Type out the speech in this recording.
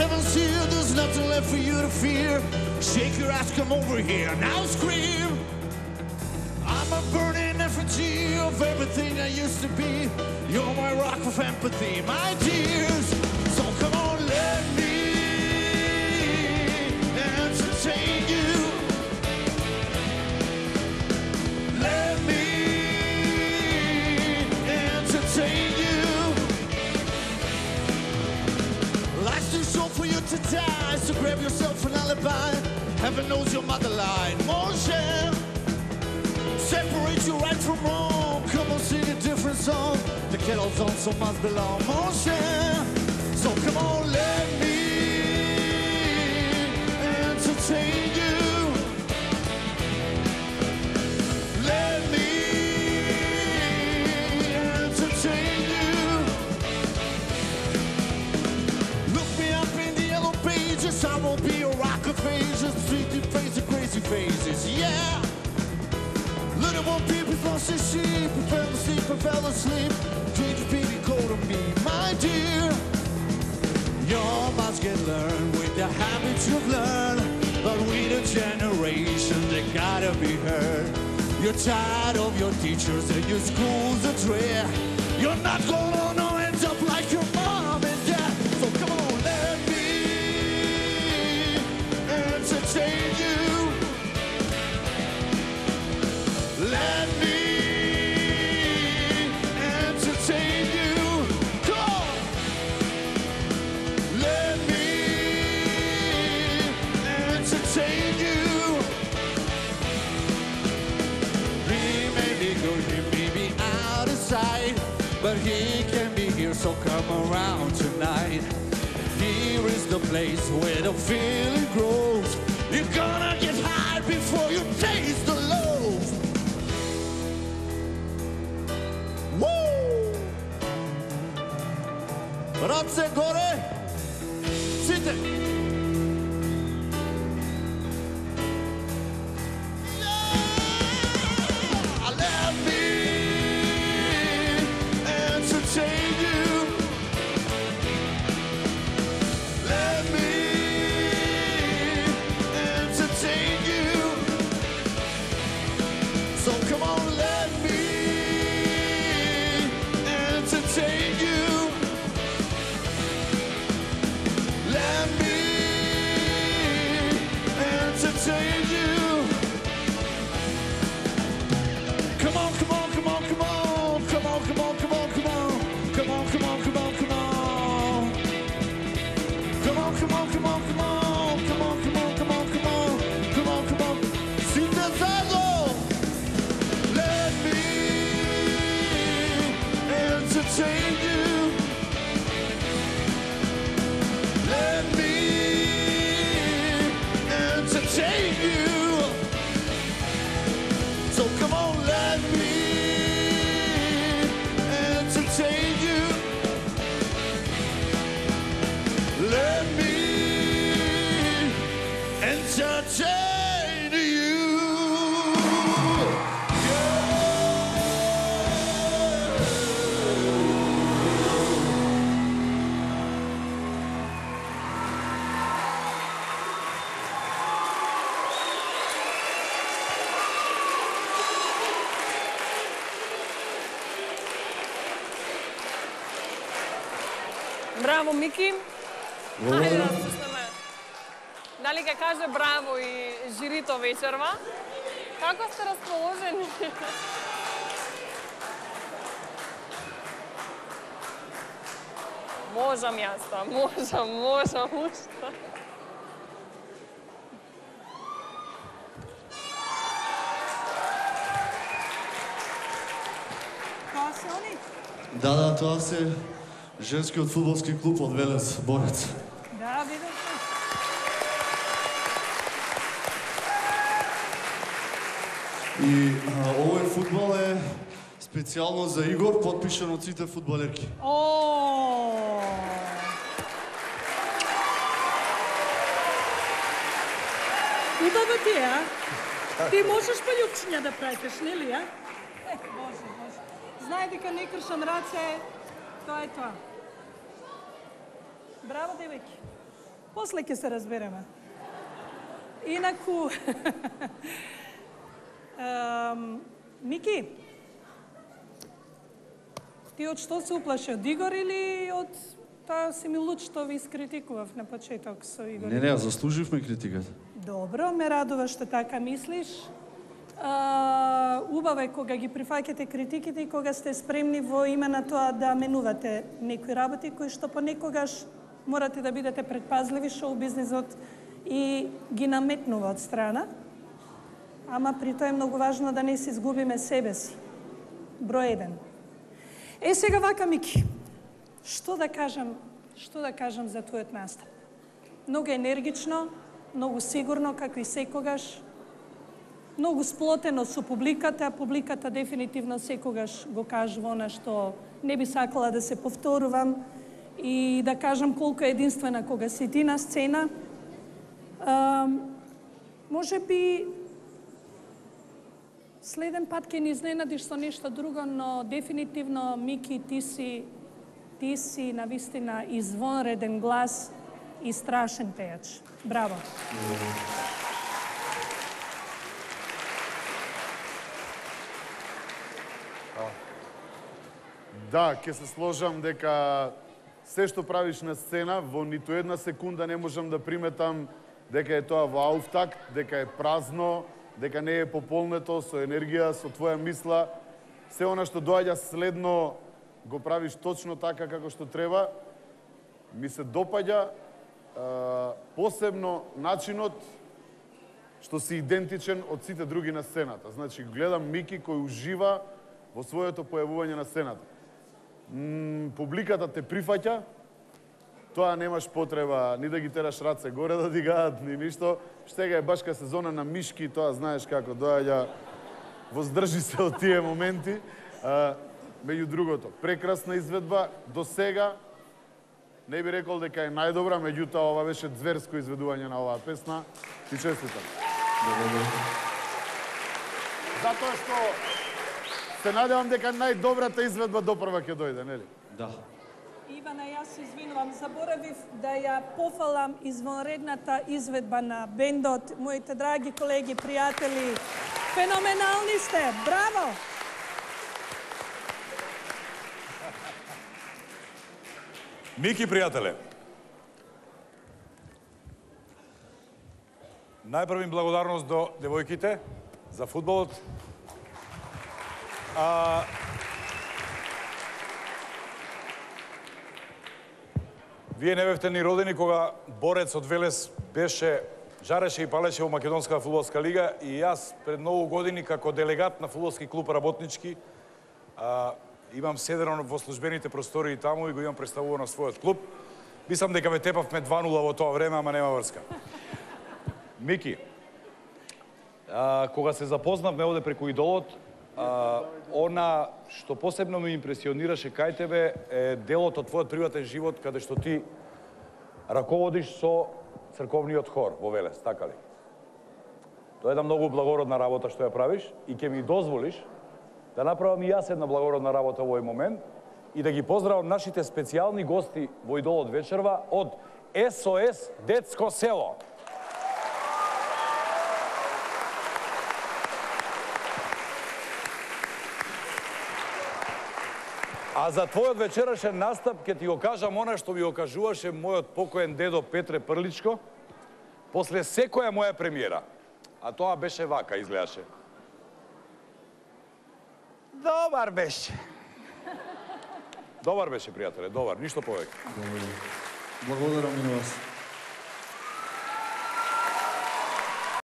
Heaven's here, there's nothing left for you to fear. Shake your ass, come over here, now scream. I'm a burning effigy of everything I used to be. You're my rock of empathy, my tears. So come on, let me entertain you. Let me entertain you. Life's too short for you to die, so grab yourself an alibi. Heaven knows your mother lied. Motion separate you right from wrong. Come on, sing a different song. The kettle's on, so must belong. Motion. So come on, let me entertain you. Let me entertain you. Look me up in the yellow pages. I won't be a rock of ages. Street face of crazy faces, yeah. Little more people lost their sheep. We fell asleep, I fell asleep. Change your baby, go to me, my dear. Your must get learned with the habits you've learned. But we the generation that gotta be heard. You're tired of your teachers and your school's a dread. You're not gonna end up like your mom and dad. So come on, let me entertain you. Let me entertain you. Come on. Let me entertain you. He may be good, he may be out of sight, but he can be here, so come around tonight. Here is the place where the feeling grows. You're gonna get high before you taste the lows. Rące góry, sity. Let me entertain you. Let me entertain you. So come on, let me entertain you. Let me entertain you. Come on, come on, come on, come on. Come on, come on, come on, come on. Come on, come on, come on, come on. Come on, come on, come on, come on. Come on, come on, come on, come on. Come on, come on. Synthesizer. Let me entertain you. Let me entertain you. So come on, let me entertain you. Let me entertain you. Браво, Мики. Ајде да слушаме. Дали ке каже браво и жирито вечерва? Како сте расположени? Можам јас, можам. Тоа се они? Да, тоа се женскиот фудбалски клуб од Велес, Борец. Да, видам се. И овој фудбал е специјално за Игор, потпишан од сите фудбалерки. Убаво ти е, а? Ти можеш па љупчиња да правиш, нели, а? Боже. Знај дека не кршам раце, тоа е тоа. Браво, девојки. После ќе се разбереме. Инаку, Мики, ти од што се уплаши? Од Игор или од таа си ми луд што ви искритикував на почеток со Игор? Не, заслуживме критиката. Добро, ме радува што така мислиш. Убаво е кога ги прифаќате критиките и кога сте спремни во име на тоа да менувате некои работи кои што понекогаш морате да бидете предпазливи, шоу бизнисот и ги наметнува од страна. Ама при тоа е многу важно да не се изгубиме себе си. Број 1. Сега вака, Мики, што да кажам за твојот настап? Многу енергично, многу сигурно, како и секогаш, многу сплотено со публиката, публиката дефинитивно секогаш го кажува она што не би сакала да се повторувам и да кажам колку е единствена кога си ти на сцена. Може би следен пат ќе ни изненадиш со нешто друго, но дефинитивно, Мики, ти си навистина извонреден глас и страшен пејач. Браво! Да, ќе се сложам дека се што правиш на сцена, во ниту една секунда не можам да приметам дека е тоа во ауфтакт, дека е празно, дека не е пополнето со енергија, со твоја мисла. Се она што доаѓа следно го правиш точно така како што треба. Ми се допаѓа посебно начинот што си идентичен од сите други на сцената. Значи, гледам Мики кој ужива во своето појавување на сцената. Публиката те прифаќа, тоа немаш потреба ни да ги тераш раце горе да дигаат, ни ништо. Сега е башка сезона на мишки, тоа знаеш како доаѓа, воздржи се од тие моменти. Меѓу другото, прекрасна изведба, до сега не би рекол дека е најдобра, меѓутоа ова беше зверско изведување на оваа песна. Ти честитам. Затоа што се надевам дека најдобрата изведба допрва ќе дојде, нели? Да. Ивана, јас се извинувам, заборавив да ја пофалам извонредната изведба на бендот. Моите драги колеги, пријатели, феноменални сте! Браво! Мики, пријателе, најпрво им благодарност до девојките за фудбалот. Вие не бевте ни родени кога борец од Велес жареше и палеше во Македонска фудбалска лига и јас пред многу години како делегат на фудбалски клуб Работнички имам седено во службените простории таму и го имам представувано на својот клуб. Мислам дека ве тепавме 2-0 во тоа време, ама нема врска. Мики, кога се запознавме оде преку идолот, она што посебно ме импресионираше кај тебе е делот од твојот приватен живот каде што ти раководиш со црковниот хор во Велес, така ли? Тоа е една многу благородна работа што ја правиш и ќе ми дозволиш да направам и јас една благородна работа во овој момент и да ги поздравам нашите специјални гости во идолот вечерва од СОС Детско село. А за твојот вечерашен настап ќе ти го кажам она што ми го кажуваше мојот покоен дедо Петре Прличко после секоја моја премиера. А тоа беше вака, изгледаше. Добар беше. Добар беше, пријателе, добар, ништо повеќе. Благодарам и на вас.